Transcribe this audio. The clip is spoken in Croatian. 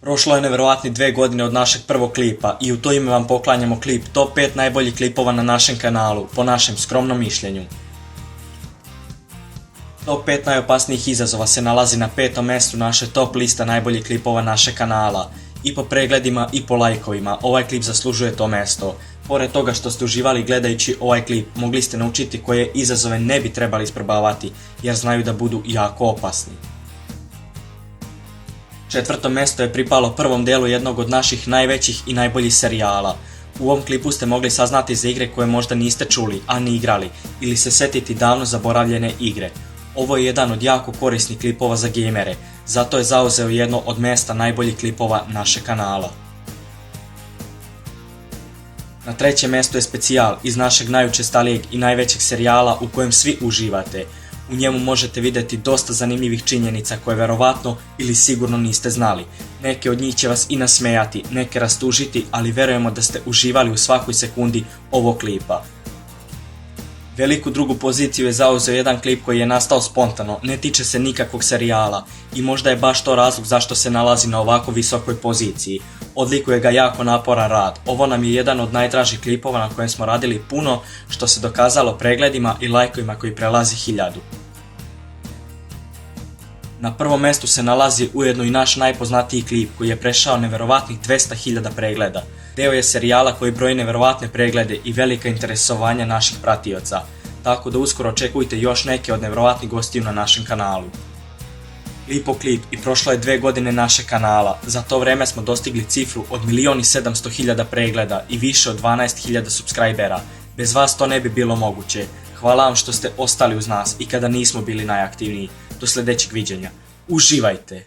Prošlo je nevjerovatni 2 godine od našeg prvog klipa i u to ime vam poklanjamo klip Top 5 najboljih klipova na našem kanalu, po našem skromnom mišljenju. Top 5 najopasnijih izazova se nalazi na 5. mjestu naše top lista najboljih klipova našeg kanala. I po pregledima i po lajkovima, ovaj klip zaslužuje to mjesto. Pored toga što ste uživali gledajući ovaj klip, mogli ste naučiti koje izazove ne bi trebali isprobavati, jer znaju da budu jako opasni. 4. mjesto je pripalo prvom delu jednog od naših najvećih i najboljih serijala. U ovom klipu ste mogli saznati za igre koje možda niste čuli, a ni igrali, ili se setiti davno zaboravljene igre. Ovo je jedan od jako korisnih klipova za gamere, zato je zauzeo jedno od mjesta najboljih klipova našeg kanala. Na 3. mjestu je specijal iz našeg najučestalijeg i najvećeg serijala u kojem svi uživate. U njemu možete vidjeti dosta zanimljivih činjenica koje verovatno ili sigurno niste znali. Neke od njih će vas i nasmejati, neke rastužiti, ali verujemo da ste uživali u svakoj sekundi ovog klipa. Veliku drugu poziciju je zauzeo jedan klip koji je nastao spontano, ne tiče se nikakvog serijala i možda je baš to razlog zašto se nalazi na ovako visokoj poziciji. Odlikuje ga jako naporan rad. Ovo nam je jedan od najdražih klipova na kojem smo radili puno, što se dokazalo pregledima i lajkovima koji prelazi 1000. Na prvom mjestu se nalazi ujedno i naš najpoznatiji klip koji je prešao neverovatnih 200.000 pregleda. Deo je serijala koji broji neverovatne preglede i velika interesovanja naših pratioca, tako da uskoro očekujte još neke od neverovatnih gostiju na našem kanalu. Lipo klip i prošlo je 2 godine našeg kanala, za to vreme smo dostigli cifru od 1.700.000 pregleda i više od 12.000 subscribera. Bez vas to ne bi bilo moguće. Hvala vam što ste ostali uz nas i kada nismo bili najaktivniji. Do sljedećeg viđenja. Uživajte!